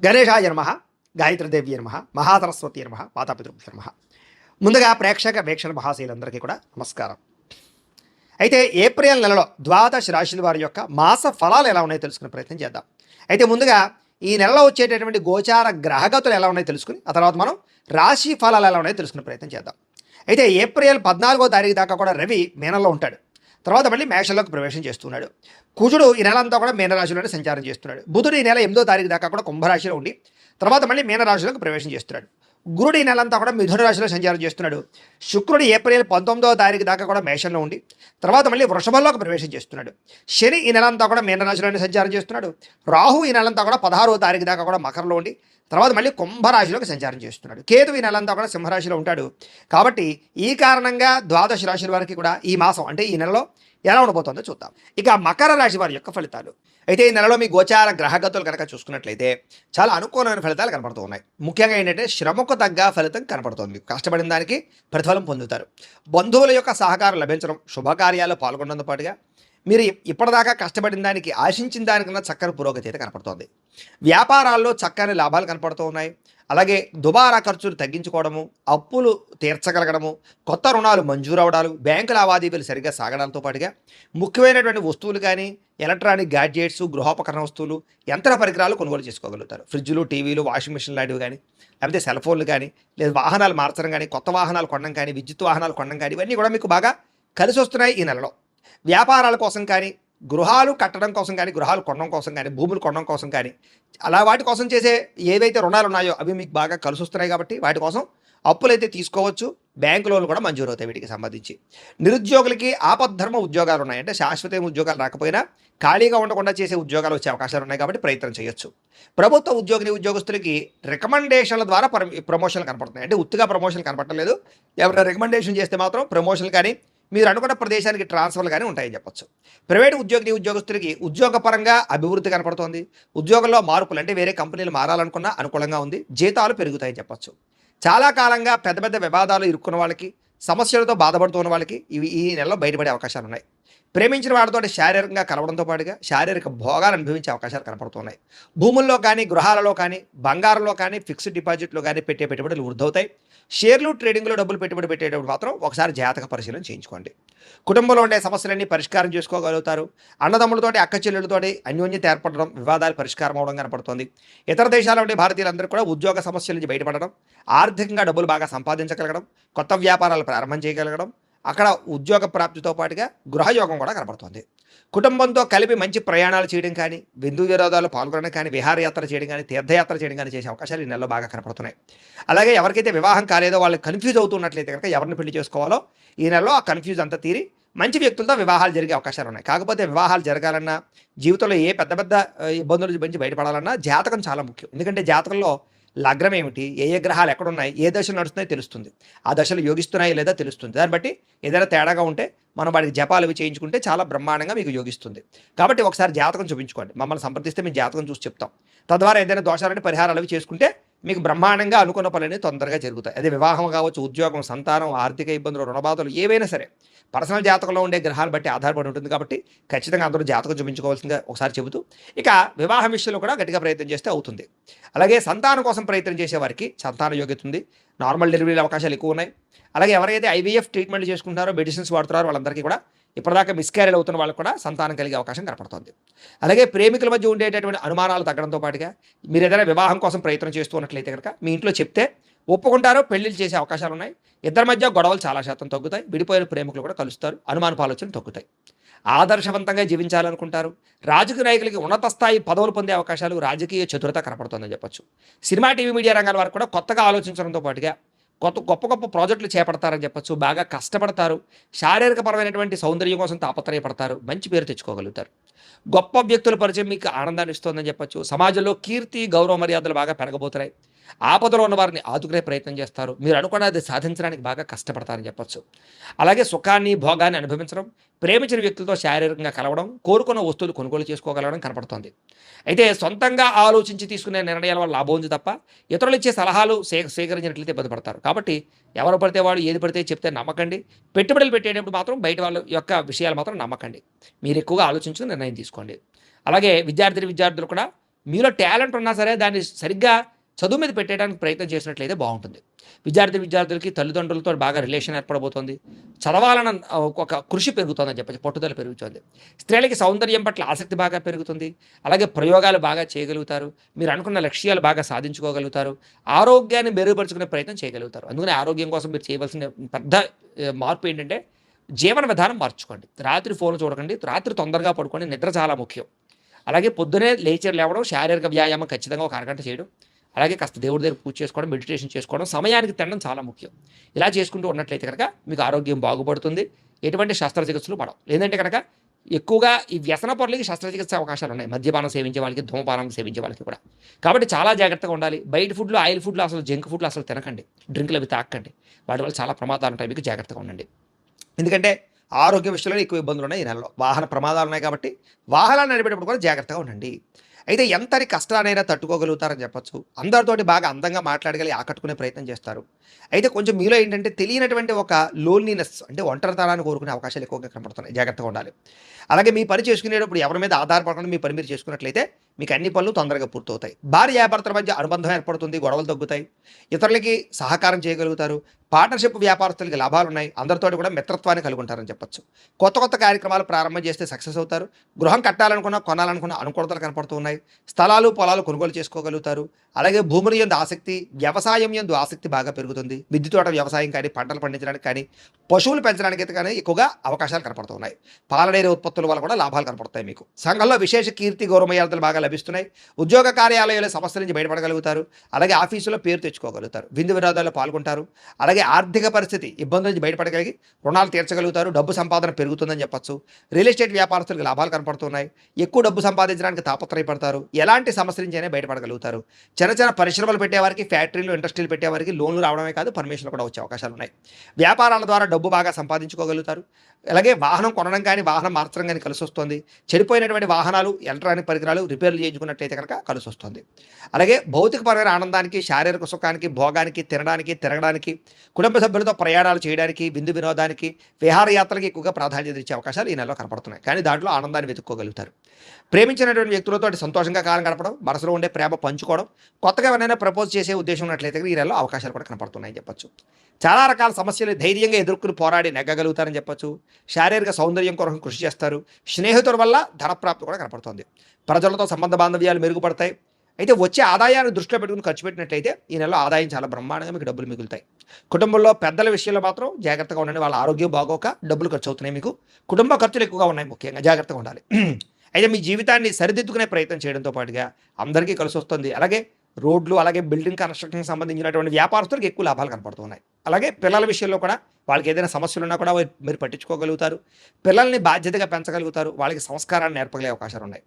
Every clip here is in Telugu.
గణేశాయ నమః, గాయత్రీదేవి నమః, మహాసరస్వతి నమః, మాతాపితృభ్యో నమః. ముందుగా ప్రేక్షక వీక్షణ మహాశైలందరికీ కూడా నమస్కారం. అయితే ఏప్రిల్ నెలలో ద్వాదశ రాశుల వారి యొక్క మాస ఫలాలు ఎలా ఉన్నాయో తెలుసుకునే ప్రయత్నం చేద్దాం. అయితే ముందుగా ఈ నెలలో వచ్చేటటువంటి గోచార గ్రహగతులు ఎలా ఉన్నాయో తెలుసుకుని ఆ తర్వాత మనం రాశి ఫలాలు ఎలా ఉన్నాయో తెలుసుకునే ప్రయత్నం చేద్దాం. అయితే ఏప్రిల్ 14వ తారీఖు దాకా కూడా రవి మీనంలో ఉంటాడు. తర్వాత మళ్ళీ మేషంలోకి ప్రవేశం చేస్తున్నాడు. కుజుడు ఈ నెల అంతా కూడా మీనరాశిలోనే సంచారం చేస్తున్నాడు. బుధుడు ఈ నెల 8వ తారీఖు దాకా కూడా కుంభరాశిలో ఉండి తర్వాత మళ్ళీ మీనరాశిలోకి ప్రవేశం చేస్తున్నాడు. గురుడు ఈ నెల అంతా కూడా మిథున రాశిలో సంచారం చేస్తున్నాడు. శుక్రుడు ఏప్రిల్ 19వ తారీఖు దాకా కూడా మేషంలో ఉండి తర్వాత మళ్ళీ వృషభంలోకి ప్రవేశం చేస్తున్నాడు. శని ఈ నెల అంతా కూడా మీనరాశిలోనే సంచారం చేస్తున్నాడు. రాహు ఈ నెలంతా కూడా 16వ తారీఖు దాకా కూడా మకరంలో ఉండి తర్వాత మళ్ళీ కుంభరాశిలోకి సంచారం చేస్తున్నాడు. కేతు ఈ నెలంతా కూడా సింహరాశిలో ఉంటాడు. కాబట్టి ఈ కారణంగా ద్వాదశ రాశుల వారికి కూడా ఈ మాసం అంటే ఈ నెలలో ఎలా ఉండబోతుందో చూద్దాం. ఇక మకర రాశి వారి యొక్క ఫలితాలు. అయితే ఈ నెలలో మీ గోచార గ్రహగతులు కనుక చూసుకున్నట్లయితే చాలా అనుకూలమైన ఫలితాలు కనపడుతూ ఉన్నాయి. ముఖ్యంగా ఏంటంటే శ్రమకు తగ్గ ఫలితం కనపడుతుంది. కష్టపడిన దానికి ప్రతిఫలం పొందుతారు. బంధువుల యొక్క సహకారం లభించడం, శుభకార్యాల్లో పాల్గొనడంతో పాటుగా మీరు ఇప్పటిదాకా కష్టపడిన దానికి ఆశించిన దానికన్నా చక్కని పురోగతి అయితే కనపడుతోంది. వ్యాపారాల్లో చక్కని లాభాలు కనపడుతూ ఉన్నాయి. అలాగే దుబారా ఖర్చులు తగ్గించుకోవడము, అప్పులు తీర్చగలగడము, కొత్త రుణాలు మంజూరు అవడాలు, బ్యాంకు లావాదేవీలు సరిగ్గా సాగడంతో పాటుగా ముఖ్యమైనటువంటి వస్తువులు కానీ ఎలక్ట్రానిక్ గ్యాడ్జెట్స్, గృహోపకరణ వస్తువులు, యంత్ర పరికరాలు కొనుగోలు చేసుకోగలుగుతారు. ఫ్రిడ్జ్లు, టీవీలు, వాషింగ్ మిషన్ లాంటివి కానీ లేకపోతే సెల్ ఫోన్లు కానీ లేదా వాహనాలు మార్చడం కానీ కొత్త వాహనాలు కొనడం కానీ విద్యుత్ వాహనాలు కొనడం కానీ ఇవన్నీ కూడా మీకు బాగా కలిసి వస్తున్నాయి ఈ నెలలో. వ్యాపారాల కోసం కానీ గృహాలు కట్టడం కోసం కానీ గృహాలు కొనడం కోసం కానీ భూములు కొనడం కోసం కానీ అలా వాటి కోసం చేసే ఏవైతే రుణాలు ఉన్నాయో అవి మీకు బాగా కలిసి వస్తున్నాయి. కాబట్టి వాటి కోసం అప్పులైతే తీసుకోవచ్చు. బ్యాంకు లోన్లు కూడా మంజూరు అవుతాయి వీటికి సంబంధించి. నిరుద్యోగులకి ఆపద్ధర్మ ఉద్యోగాలు ఉన్నాయి. అంటే శాశ్వత ఉద్యోగాలు రాకపోయినా ఖాళీగా ఉండకుండా చేసే ఉద్యోగాలు వచ్చే అవకాశాలు ఉన్నాయి. కాబట్టి ప్రయత్నం చేయొచ్చు. ప్రభుత్వ ఉద్యోగస్తులకి రికమెండేషన్ల ద్వారా ప్రమోషన్లు కనపడుతున్నాయి. అంటే ఉత్తిగా ప్రమోషన్ కనపడలేదు. ఎవరైనా రికమెండేషన్ చేస్తే మాత్రం ప్రమోషన్లు కానీ మీరు అనుకున్న ప్రదేశానికి ట్రాన్స్ఫర్లు కానీ ఉంటాయని చెప్పొచ్చు. ప్రైవేటు ఉద్యోగస్తులకి ఉద్యోగపరంగా అభివృద్ధి కనపడుతోంది. ఉద్యోగంలో మార్పులు అంటే వేరే కంపెనీలు మారాలనుకున్నా అనుకూలంగా ఉంది. జీతాలు పెరుగుతాయని చెప్పొచ్చు. చాలా కాలంగా పెద్ద పెద్ద వివాదాలు ఇరుక్కున్న వాళ్ళకి, సమస్యలతో బాధపడుతున్న వాళ్ళకి ఈ నెలలో బయటపడే అవకాశాలు ఉన్నాయి. ప్రేమించిన వాడితో శారీరకంగా కలవడంతో పాటుగా శారీరక భోగాలు అనుభవించే అవకాశాలు కనపడుతున్నాయి. భూముల్లో కానీ గృహాలలో కానీ బంగారంలో కానీ ఫిక్స్డ్ డిపాజిట్లో కానీ పెట్టే పెట్టుబడులు వృద్ధవుతాయి. షేర్లు ట్రేడింగ్లో డబ్బులు పెట్టుబడి పెట్టేటప్పుడు మాత్రం ఒకసారి జాతక పరిశీలన చేయించుకోండి. కుటుంబంలో ఉండే సమస్యలన్నీ పరిష్కారం చేసుకోగలుగుతారు. అన్నదమ్ములతోటి అక్క చెల్లెలతోటి అన్యోన్యత ఏర్పడడం, వివాదాలు పరిష్కారం అవడం కనపడుతుంది. ఇతర దేశాల ఉండే భారతీయులందరూ కూడా ఉద్యోగ సమస్యల నుంచి బయటపడడం, ఆర్థికంగా డబ్బులు బాగా సంపాదించగలగడం, కొత్త వ్యాపారాలు ప్రారంభం చేయగలగడం, అక్కడ ఉద్యోగ ప్రాప్తితో పాటుగా గృహయోగం కూడా కనపడుతుంది. కుటుంబంతో కలిపి మంచి ప్రయాణాలు చేయడం కానీ బిందు విరోధాలు పాల్గొనడం కానీ విహారయాత్ర చేయడం కానీ తీర్థయాత్ర చేయడం కానీ చేసే అవకాశాలు ఈ నెలలో బాగా కనపడుతున్నాయి. అలాగే ఎవరికైతే వివాహం కాలేదో వాళ్ళు కన్ఫ్యూజ్ అవుతున్నట్లయితే కనుక ఎవరిని పెళ్లి చేసుకోవాలో ఈ నెలలో ఆ కన్ఫ్యూజ్ అంతా తీరి మంచి వ్యక్తులతో వివాహాలు జరిగే అవకాశాలు ఉన్నాయి. కాకపోతే వివాహాలు జరగాలన్నా జీవితంలో ఏ పెద్ద పెద్ద ఇబ్బందుల నుంచి బయటపడాలన్నా జాతకం చాలా ముఖ్యం. ఎందుకంటే జాతకంలో లగ్నం ఏమిటి, ఏ గ్రహాలు ఎక్కడున్నాయి, ఏ దశలు నడుస్తున్నాయో తెలుస్తుంది. ఆ దశలు యోగిస్తున్నాయో లేదా తెలుస్తుంది. దాన్ని బట్టి ఏదైనా తేడాగా ఉంటే మనం వాటికి జపాలు అవి చేయించుకుంటే చాలా బ్రహ్మాండంగా మీకు యోగిస్తుంది. కాబట్టి ఒకసారి జాతకం చూపించుకోండి. మమ్మల్ని సంప్రదిస్తే మేము జాతకం చూసి చెప్తాం. తద్వారా ఏదైనా దోషాలని పరిహారాలు అవి చేసుకుంటే మీకు బ్రహ్మాండంగా అనుకున్న పనులన్నీ తొందరగా జరుగుతాయి. అదే వివాహం కావచ్చు, ఉద్యోగం, సంతానం, ఆర్థిక ఇబ్బందులు, రుణబాధలు ఏవైనా సరే పర్సనల్ జాతకంలో ఉండే గ్రహాలు బట్టి ఆధారపడి ఉంటుంది. కాబట్టి ఖచ్చితంగా అందరూ జాతకం చూపించుకోవాల్సిందిగా ఒకసారి చెబుతూ ఇక వివాహం విషయంలో కూడా గట్టిగా ప్రయత్నం చేస్తే అవుతుంది. అలాగే సంతానం కోసం ప్రయత్నం చేసే వారికి సంతాన యోగ్యత ఉంది. నార్మల్ డెలివరీల అవకాశాలు ఎక్కువ ఉన్నాయి. అలాగే ఎవరైతే ఐవీఎఫ్ ట్రీట్మెంట్ చేసుకుంటారో, మెడిసిన్స్ వాడుతున్నారో వాళ్ళందరికీ కూడా ఇప్పటిదాకా మిస్క్యారేజ్ అవుతున్న వాళ్ళకు కూడా సంతానం కలిగే అవకాశం కనపడుతుంది. అలాగే ప్రేమికుల మధ్య ఉండేటటువంటి అనుమానాలు తగ్గడంతో పాటుగా మీరు ఏదైనా వివాహం కోసం ప్రయత్నం చేస్తున్నట్లయితే కనుక మీ ఇంట్లో చెప్తే ఒప్పుకుంటారో పెళ్లిళ్ళు చేసే అవకాశాలు ఉన్నాయి. ఇద్దరి మధ్య గొడవలు చాలా శాతం తగ్గుతాయి. విడిపోయిన ప్రేమికులు కూడా కలుస్తారు. అనుమానపు ఆలోచనలు తగ్గుతాయి. ఆదర్శవంతంగా జీవించాలనుకుంటారు. రాజకీయ నాయకులకి ఉన్నత స్థాయి పదవులు పొందే అవకాశాలు, రాజకీయ చతురత కనపడుతుందని చెప్పొచ్చు. సినిమా, టీవీ, మీడియా రంగాల వారు కూడా కొత్తగా ఆలోచించడంతో పాటుగా గొప్ప గొప్ప ప్రాజెక్టులు చేపడతారని చెప్పచ్చు. బాగా కష్టపడతారు. శారీరకపరమైనటువంటి సౌందర్యం కోసం తాపత్రయపడతారు. మంచి పేరు తెచ్చుకోగలుగుతారు. గొప్ప వ్యక్తుల పరిచయం మీకు ఆనందాన్ని ఇస్తుందని చెప్పచ్చు. సమాజంలో కీర్తి, గౌరవ మర్యాదలు బాగా పెరగబోతున్నాయి. ఆపదలో ఉన్న వారిని ఆదుకునే ప్రయత్నం చేస్తారు. మీరు అనుకున్నది సాధించడానికి బాగా కష్టపడతారని చెప్పచ్చు. అలాగే సుఖాన్ని, భోగాన్ని అనుభవించడం, ప్రేమించిన వ్యక్తులతో శారీరకంగా కలవడం, కోరుకున్న వస్తువులు కొనుగోలు చేసుకోగలగడం కనపడుతోంది. అయితే సొంతంగా ఆలోచించి తీసుకునే నిర్ణయాల వల్ల లాభం ఉంది తప్ప ఇతరులు ఇచ్చే సలహాలు స్వీకరించినట్లయితే ఇబ్బంది పడతారు. కాబట్టి ఎవరు పడితే వాడు ఏది పడితే చెప్తే నమ్మకండి. పెట్టుబడులు పెట్టేటప్పుడు మాత్రం బయట వాళ్ళ యొక్క విషయాలు మాత్రం నమ్మకండి. మీరు ఎక్కువగా ఆలోచించుకుని నిర్ణయం తీసుకోండి. అలాగే విద్యార్థులు కూడా మీలో టాలెంట్ ఉన్నా సరే దాన్ని సరిగ్గా చదువు మీద పెట్టడానికి ప్రయత్నం చేసినట్లయితే బాగుంటుంది. విద్యార్థులకి తల్లిదండ్రులతో బాగా రిలేషన్ ఏర్పడబోతోంది. చదవాలన్న ఒక కృషి పెరుగుతుందని చెప్పచ్చు, పట్టుదల పెరుగుతుంది. స్త్రీలకి సౌందర్యం పట్ల ఆసక్తి బాగా పెరుగుతుంది. అలాగే ప్రయోగాలు బాగా చేయగలుగుతారు. మీరు అనుకున్న లక్ష్యాలు బాగా సాధించుకోగలుగుతారు. ఆరోగ్యాన్ని మెరుగుపరుచుకునే ప్రయత్నం చేయగలుగుతారు. అందుకని ఆరోగ్యం కోసం మీరు చేయవలసిన పెద్ద మార్పు ఏంటంటే జీవన విధానం మార్చుకోండి. రాత్రి ఫోన్ చూడకండి. రాత్రి తొందరగా పడుకోండి. నిద్ర చాలా ముఖ్యం. అలాగే పొద్దునే లేచి లేవడం, శారీరక వ్యాయామం ఖచ్చితంగా ఒక అరగంట చేయడం, అలాగే కాస్త దేవుడి దగ్గర పూజ చేసుకోవడం, మెడిటేషన్ చేసుకోవడం, సమయానికి తినడం చాలా ముఖ్యం. ఇలా చేసుకుంటూ ఉన్నట్లయితే కనుక మీకు ఆరోగ్యం బాగుపడుతుంది. ఎటువంటి శస్త్రచికిత్సలు పడవు. లేదంటే కనుక ఎక్కువగా ఈ వ్యసన పరులకి శస్త్రచికిత్స అవకాశాలు ఉన్నాయి. మద్యపానం సేవించే వాళ్ళకి, ధూమపానం సేవించే వాళ్ళకి కూడా. కాబట్టి చాలా జాగ్రత్తగా ఉండాలి. బయట ఫుడ్లు, ఆయిల్ ఫుడ్లు, అసలు జంక్ ఫుడ్లు అసలు తినకండి. డ్రింకులు అవి తాకండి. వాటి వల్ల చాలా ప్రమాదాలు ఉంటాయి. మీకు జాగ్రత్తగా ఉండండి. ఎందుకంటే ఆరోగ్య విషయంలో ఎక్కువ ఇబ్బందులు ఉన్నాయి ఈ నెలలో. వాహన ప్రమాదాలు ఉన్నాయి కాబట్టి వాహనాలు నడిపేటప్పుడు కూడా జాగ్రత్తగా ఉండండి. అయితే ఎంతటి కష్టానైనా తట్టుకోగలుగుతారని చెప్పొచ్చు. అందరితోటి బాగా అందంగా మాట్లాడగలిగి ఆకట్టుకునే ప్రయత్నం చేస్తారు. అయితే కొంచెం మీలో ఏంటంటే తెలియనటువంటి ఒక లోన్లీనెస్, అంటే ఒంటరితనాన్ని కోరుకునే అవకాశాలు ఎక్కువగా కనపడుతున్నాయి. జాగ్రత్తగా ఉండాలి. అలాగే మీ పని చేసుకునేటప్పుడు ఎవరి మీద ఆధారపడకుండా మీ పని మీరు చేసుకున్నట్లయితే మీకు అన్ని పనులు తొందరగా పూర్తవుతాయి. భార్యాభర్తల మధ్య అనుబంధం ఏర్పడుతుంది. గొడవలు తగ్గుతాయి. ఇతరులకి సహకారం చేయగలుగుతారు. పార్ట్నర్షిప్ వ్యాపారస్తులకి లాభాలు ఉన్నాయి. అందరితోటి కూడా మిత్రత్వాన్ని కలిగి ఉంటారని చెప్పొచ్చు. కొత్త కార్యక్రమాలు ప్రారంభం చేస్తే సక్సెస్ అవుతారు. గృహం కట్టాలనుకున్నా, కొనాలనుకున్న అనుకూలతలు కనపడుతూ ఉన్నాయి. స్థలాలు, పొలాలు కొనుగోలు చేసుకోగలుగుతారు. అలాగే భూముల యందు ఆసక్తి, వ్యవసాయం యందు ఆసక్తి బాగా పెరుగుతుంది. మిద్దె తోట వ్యవసాయం కానీ, పంటలు పండించడానికి కానీ, పశువులు పెంచడానికి అయితే కానీ ఎక్కువగా అవకాశాలు కనపడుతున్నాయి. పాల డైరీ ఉత్పత్తుల వల్ల కూడా లాభాలు కనపడతాయి మీకు. సంఘంలో విశేష కీర్తి, గౌరవమర్యాదలు బాగా లభిస్తున్నాయి. ఉద్యోగ కార్యాలయాల సమస్యల నుంచి బయటపడగలుగుతారు. అలాగే ఆఫీసులో పేరు తెచ్చుకోగలుగుతారు. విందు వినోదాల్లో పాల్గొంటారు. అలాగే ఆర్థిక పరిస్థితి ఇబ్బందుల నుంచి బయటపడగలిగి రుణాలు తీర్చగలుగుతారు. డబ్బు సంపాదన పెరుగుతుందని చెప్పొచ్చు. రియల్ ఎస్టేట్ వ్యాపారస్తులకు లాభాలు కనపడుతున్నాయి. ఎక్కువ డబ్బు సంపాదించడానికి తాపత్రయపడతారు. ఎలాంటి సమస్య నుంచి అయినా బయటపడగలుగుతారు. చిన్న పరిశ్రమలు పెట్టేవారికి, ఫ్యాక్టరీలు, ఇండస్ట్రీలు పెట్టేవారికి లోన్లు రావడమే కాదు, పర్మిషన్లు కూడా వచ్చే అవకాశాలు ఉన్నాయి. వ్యాపారాల ద్వారా డబ్బు బాగా సంపాదించుకోగలుగుతారు. అలాగే వాహనం కొనడం కానీ, వాహనం మార్చడం కానీ కలిసి వస్తుంది. చెడిపోయినటువంటి వాహనాలు, ఎలక్ట్రానిక్ పరికరాలు రిపేర్లు చేయించుకున్నట్లయితే కనుక కలిసి వస్తుంది. అలాగే భౌతికపరమైన ఆనందానికి, శారీరక సుఖానికి, భోగానికి, తినడానికి, తిరగడానికి, కుటుంబ సభ్యులతో ప్రయాణాలు చేయడానికి, విందు వినోదానికి, విహారయాత్రలకు ఎక్కువగా ప్రాధాన్యత ఇచ్చే అవకాశాలు ఈ నెలలో కనపడుతున్నాయి. కానీ దాంట్లో ఆనందాన్ని వెతుక్కోగలుగుతారు. ప్రేమించినటువంటి వ్యక్తులతో సంతోషంగా కాలం గడపడం, మనసులో ఉండే ప్రేమ పంచుకోవడం, కొత్తగా ఎవరైనా ప్రపోజ్ చేసే ఉద్దేశం ఉన్నట్లయితే ఈ నెలలో అవకాశాలు కూడా కనపడుతున్నాయని చెప్పొచ్చు. చాలా రకాల సమస్యలు ధైర్యంగా ఎదుర్కొని పోరాడి నెగ్గగలుగుతారని చెప్పొచ్చు. శారీరక సౌందర్యం కొరకు కృషి చేస్తారు. స్నేహితుల వల్ల ధనప్రాప్తి కూడా కనపడుతుంది. ప్రజలతో సంబంధ బాంధవ్యాలు మెరుగుపడతాయి. అయితే వచ్చే ఆదాయాన్ని దృష్టిలో పెట్టుకుని ఖర్చు పెట్టినట్లయితే ఈ నెలలో ఆదాయం చాలా బ్రహ్మాండంగా మీకు డబ్బులు మిగులుతాయి. కుటుంబంలో పెద్దల విషయంలో మాత్రం జాగ్రత్తగా ఉండండి. వాళ్ళ ఆరోగ్యం బాగోక డబ్బులు ఖర్చు అవుతున్నాయి. మీకు కుటుంబ ఖర్చులు ఎక్కువగా ఉన్నాయి. ముఖ్యంగా జాగ్రత్తగా ఉండాలి. అయితే మీ జీవితాన్ని సరిదిద్దుకునే ప్రయత్నం చేయడంతో పాటుగా అందరికీ కలిసి వస్తుంది. అలాగే రోడ్లు, అలాగే బిల్డింగ్ కన్స్ట్రక్షన్కి సంబంధించినటువంటి వ్యాపారస్తులకు ఎక్కువ లాభాలు కనపడుతున్నాయి. అలాగే పిల్లల విషయంలో కూడా వాళ్ళకి ఏదైనా సమస్యలు ఉన్నా కూడా మీరు పట్టించుకోగలుగుతారు. పిల్లల్ని బాధ్యతగా పెంచగలుగుతారు. వాళ్ళకి సంస్కారాన్ని నేర్పగలిగే అవకాశాలు ఉన్నాయి.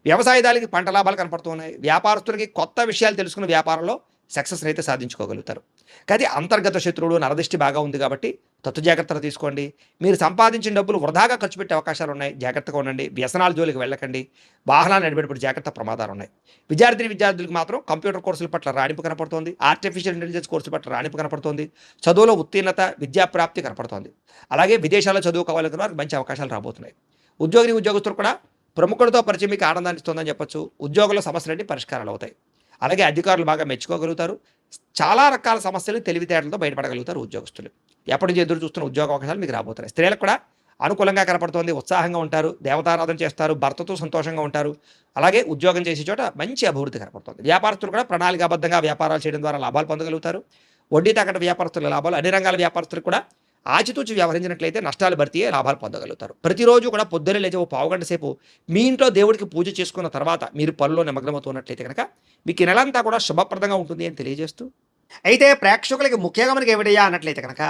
వ్యవసాయదారులకి పంట లాభాలు కనపడుతున్నాయి. వ్యాపారస్తులకి కొత్త విషయాలు తెలుసుకున్న వ్యాపారంలో సక్సెస్ అయితే సాధించుకోగలుగుతారు. కానీ అంతర్గత శత్రువులు, నరదృష్టి బాగా ఉంది కాబట్టి తత్తు జాగ్రత్తలు తీసుకోండి. మీరు సంపాదించిన డబ్బులు వృధాగా ఖర్చు పెట్టే అవకాశాలు ఉన్నాయి. జాగ్రత్తగా ఉండండి. వ్యసనాల జోలికి వెళ్ళకండి. వాహనాలు నడిపేటప్పుడు జాగ్రత్త ప్రమాదాలు ఉన్నాయి. విద్యార్థులకు మాత్రం కంప్యూటర్ కోర్సుల పట్ల రాణింపు కనపడుతోంది. ఆర్టిఫిషియల్ ఇంటెలిజెన్స్ కోర్సుల పట్ల రాణింపు కనపడుతోంది. చదువులో ఉత్తీర్ణత, విద్యాప్రాప్తి కనపడుతోంది. అలాగే విదేశాల్లో చదువుకోవాలనుకున్న వారికి మంచి అవకాశాలు రాబోతున్నాయి. ఉద్యోగస్తులు కూడా ప్రముఖులతో పరిచయం మీకు ఆనందాన్ని ఇస్తుందని చెప్పొచ్చు. ఉద్యోగుల సమస్యలన్నీ పరిష్కారాలు అవుతాయి. అలాగే అధికారులు బాగా మెచ్చుకోగలుగుతారు. చాలా రకాల సమస్యలు తెలివితేటలతో బయటపడగలుగుతారు ఉద్యోగస్తులు. ఎప్పటి నుంచి ఎదురు చూస్తున్న ఉద్యోగ అవకాశాలు మీకు రాబోతున్నాయి. స్త్రీలకు కూడా అనుకూలంగా కనపడుతోంది. ఉత్సాహంగా ఉంటారు. దేవతారాధన చేస్తారు. భర్తతో సంతోషంగా ఉంటారు. అలాగే ఉద్యోగం చేసే చోట మంచి అభివృద్ధి కనపడుతుంది. వ్యాపారస్తులు కూడా ప్రణాళికాబద్ధంగా వ్యాపారాలు చేయడం ద్వారా లాభాలు పొందగలుగుతారు. వడ్డీ తాకట్టు వ్యాపారస్తుల లాభాలు, అన్ని రంగాల వ్యాపారస్తులు కూడా ఆచితూచి వ్యవహరించినట్లయితే నష్టాలు భర్తీ లాభాలు పొందగలుగుతారు. ప్రతిరోజు కూడా పొద్దున్నే లేచి ఒక పావుగంట సేపు మీ ఇంట్లో దేవుడికి పూజ చేసుకున్న తర్వాత మీరు పనిలో నిమగ్నమవుతున్నట్లయితే కనుక మీకు ఈ నెలంతా కూడా శుభప్రదంగా ఉంటుంది అని తెలియజేస్తూ, అయితే ప్రేక్షకులకి ముఖ్యంగా మనకి ఏమిటయ్యా అన్నట్లయితే కనుక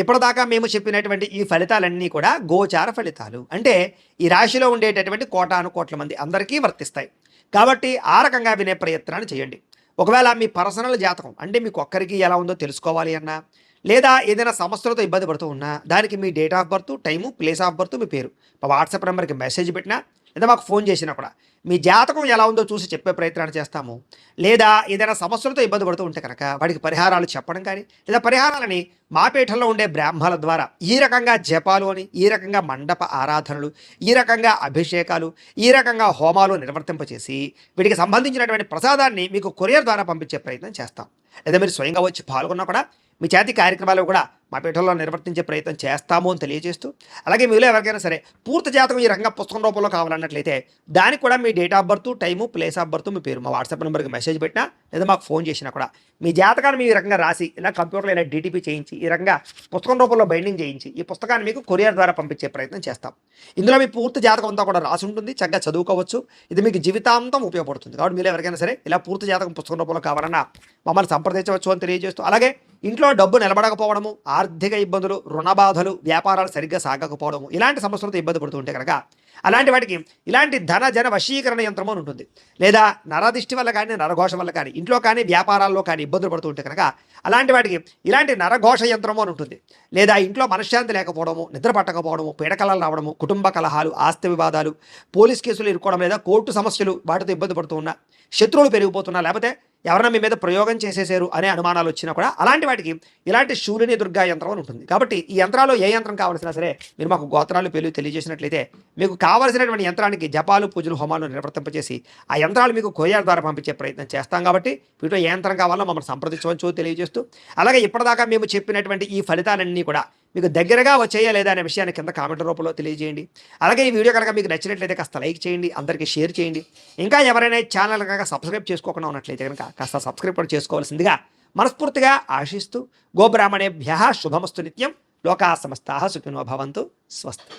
ఇప్పటిదాకా మేము చెప్పినటువంటి ఈ ఫలితాలన్నీ కూడా గోచార ఫలితాలు. అంటే ఈ రాశిలో ఉండేటటువంటి కోటాను కోట్ల మంది అందరికీ వర్తిస్తాయి. కాబట్టి ఆ రకంగా వినే ప్రయత్నాన్ని చేయండి. ఒకవేళ మీ పర్సనల్ జాతకం అంటే మీకు ఒక్కరికి ఎలా ఉందో తెలుసుకోవాలి అన్నా, లేదా ఏదైనా సమస్యలతో ఇబ్బంది పడుతూ ఉన్నా దానికి మీ date of birth, time, place of birth, మీ పేరు మా వాట్సాప్ నెంబర్కి మెసేజ్ పెట్టినా, లేదా మాకు ఫోన్ చేసినా కూడా మీ జాతకం ఎలా ఉందో చూసి చెప్పే ప్రయత్నాన్ని చేస్తాము. లేదా ఏదైనా సమస్యలతో ఇబ్బంది పడుతూ ఉంటే కనుక వాడికి పరిహారాలు చెప్పడం కానీ, లేదా పరిహారాలని మా పీఠంలో ఉండే బ్రాహ్మణుల ద్వారా ఈ రకంగా జపాలు అని, ఈ రకంగా మండప ఆరాధనలు, ఈ రకంగా అభిషేకాలు, ఈ రకంగా హోమాలు నిర్వర్తింపచేసి వీటికి సంబంధించినటువంటి ప్రసాదాన్ని మీకు కొరియర్ ద్వారా పంపించే ప్రయత్నం చేస్తాం. లేదా మీరు స్వయంగా వచ్చి పాల్గొన్నా కూడా మీ చేతి కార్యక్రమాలు కూడా మా పీఠంలో నిర్వర్తించే ప్రయత్నం చేస్తాము అని తెలియజేస్తూ, అలాగే మీలో ఎవరికైనా సరే పూర్తి జాతకం ఈ రకంగా పుస్తకం రూపంలో కావాలన్నట్లయితే దానికి కూడా మీ date of birth, time, place of birth, మీ పేరు మా వాట్సాప్ నెంబర్కి మెసేజ్ పెట్టినా లేదా మాకు ఫోన్ చేసినా కూడా మీ జాతకాన్ని మీ ఈ రకంగా రాసి ఇలా కంప్యూటర్లో ఇలా డీటీపీ చేయించి ఈ రకంగా పుస్తకం రూపంలో బైండింగ్ చేయించి ఈ పుస్తకాన్ని మీకు కొరియర్ ద్వారా పంపించే ప్రయత్నం చేస్తాం. ఇందులో మీ పూర్తి జాతకం అంతా కూడా రాసి ఉంటుంది, చక్కగా చదువుకోవచ్చు. ఇది మీకు జీవితాంతం ఉపయోగపడుతుంది. కాబట్టి మీరు ఎవరికైనా సరే ఇలా పూర్తి జాతకం పుస్తకం రూపంలో కావాలన్నా మమ్మల్ని సంప్రదించవచ్చు అని తెలియజేస్తూ, అలాగే ఇంట్లో డబ్బు నిలబడకపోవడము, ఆర్థిక ఇబ్బందులు, రుణ బాధలు, వ్యాపారాలు సరిగ్గా సాగకపోవడము, ఇలాంటి సమస్యలతో ఇబ్బంది పడుతూ ఉంటే కనుక అలాంటి వాటికి ఇలాంటి ధన జన వశీకరణ యంత్రం అని ఉంటుంది. లేదా నరదిష్టి వల్ల కానీ, నరఘోష వల్ల కానీ, ఇంట్లో కానీ వ్యాపారాల్లో కానీ ఇబ్బందులు పడుతూ ఉంటే కనుక అలాంటి వాటికి ఇలాంటి నరఘోష యంత్రము అని ఉంటుంది. లేదా ఇంట్లో మనశ్శాంతి లేకపోవడము, నిద్ర పట్టకపోవడము, పీడకలలు రావడము, కుటుంబ కలహాలు, ఆస్తి వివాదాలు, పోలీస్ కేసులు ఇరుక్కోవడం, లేదా కోర్టు సమస్యలు వాటితో ఇబ్బంది పడుతూ ఉన్నా, శత్రువులు పెరిగిపోతున్నా, లేకపోతే ఎవరైనా మీ మీద ప్రయోగం చేసేసారు అనే అనుమానాలు వచ్చినా కూడా అలాంటి వాటికి ఇలాంటి శూలిని దుర్గా యంత్రం అని ఉంటుంది. కాబట్టి ఈ యంత్రాలు ఏ యంత్రం కావాల్సినా సరే మీరు మాకు గోత్రాలు పేర్లు తెలియజేసినట్లయితే మీకు కావాల్సినటువంటి యంత్రానికి జపాలు, పూజలు, హోమాలు నిర్వర్తింపజేసి ఆ యంత్రాలు మీకు కొరియర్ ద్వారా పంపించే ప్రయత్నం చేస్తాం. కాబట్టి వీటిలో ఏ యంత్రం కావాలో మమ్మల్ని సంప్రదించవచ్చు తెలియజేస్తూ, అలాగే ఇప్పటిదాకా మేము చెప్పినటువంటి ఈ ఫలితాలన్నీ కూడా మీకు దగ్గరగా వచ్చేయా లేదా అనే విషయాన్ని కింద కామెంట్ రూపంలో తెలియజేయండి. అలాగే ఈ వీడియో కనుక మీకు నచ్చినట్లయితే కాస్త లైక్ చేయండి, అందరికీ షేర్ చేయండి. ఇంకా ఎవరైనా ఛానల్ కనుక సబ్స్క్రైబ్ చేసుకోకుండా ఉన్నట్లయితే కనుక కాస్త సబ్స్క్రైబ్ కూడా చేసుకోవాల్సిందిగా మనస్ఫూర్తిగా ఆశిస్తూ, గోబ్రాహ్మణేభ్యః శుభమస్తు నిత్యం. లోకా సమస్తాః సుఖినో భవంతు. స్వస్తి.